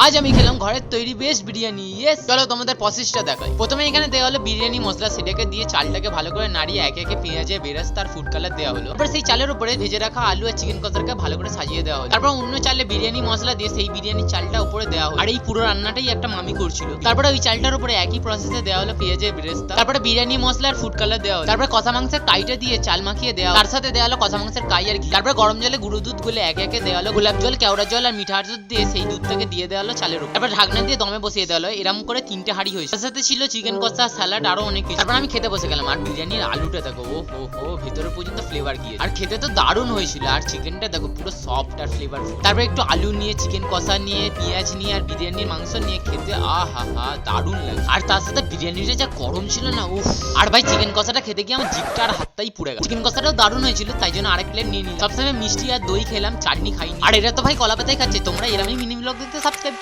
আজ আমি খেলাম ঘরের তৈরি বেস্ট বিরিয়ানি। ইয়েস, চলো তোমাদের প্রসেসটা দেখাই। প্রথমে এখানে দেওয়া হলো বিরিয়ানি মশলা, সেটাকে দিয়ে চালটাকে ভালো করে নাড়িয়ে একে একে পেঁয়াজে বেরেস্তা আর ফুড কালার দেওয়া হলো। তারপর সেই চালের উপরে ভেজে রাখা আলু আর চিকেন কষাটাকে ভালো করে সাজিয়ে দেওয়া হলো। তারপর অন্য চালে বিরিয়ানি মশলা দিয়ে সেই বিরিয়ানির চালটা উপরে দেওয়া হলো। আর এই পুরো রান্নাটাই একটা মামি করছিল। তারপরে ওই চালটার উপরে একই প্রসেসে দেওয়া হলো পেঁয়াজের বেরেস্তা, তারপরে বিরিয়ানি মশলা আর ফুড কালার দেওয়া হলো। তারপরে কষা মাংসের কাইটা দিয়ে চাল মাখিয়ে দেওয়া, তার সাথে দেওয়া হলো কষা মাংসের কাই আর ঘি। তারপরে গরম জলে গুঁড়ো দুধ গুলে একে একে দেওয়া হলো গোলাপ জল, কেওড়া জল আর মিঠা দুধ দিয়ে সেই দুধটাকে দিয়ে দেওয়া হলো চালের উপর। তারপর ঢাকনা দিয়ে দমে বসিয়ে দেওয়া হলো। এরকম করে 3টে হাঁড়ি হয়েছে। তার সাথে ছিল চিকেন কষা, স্যালাড আরো অনেক কিছু। তারপর আমি খেতে বসে গেলাম। আর বিরিয়ানির আলুটা দেখো, ও হো হো, ভেতরে পর্যন্ত ফ্লেভার গিয়ে, আর খেতে তো দারুণ হয়েছিল। আর চিকেনটা দেখো পুরো সফট আর ফ্লেভারফুল। তারপর একটু আলু নিয়ে, চিকেন কষা নিয়ে, পেঁয়াজ নিয়ে আর বিরিয়ানির মাংস নিয়ে খেতে আহা হা দারুণ লাগে। আর তার সাথে বিরিয়ানিটা যা গরম ছিল না, উফ। আর ভাই চিকেন কষাটা খেতে গিয়ে আমার জিভটা আর হাতটাই পুড়ে গেল। চিকেন কষাটাও দারুণ হয়েছিল, তাই জন্য আরেক প্লেট নিয়ে নিলাম। সবসময় মিষ্টি আর দই খেলাম, চাটনি খাইনি। আর এটা তো ভাই কলা পাতায় খাচ্ছে। তোমরা এরকমই মিনি ব্লগ দেখতে সাবস্ক্রাইব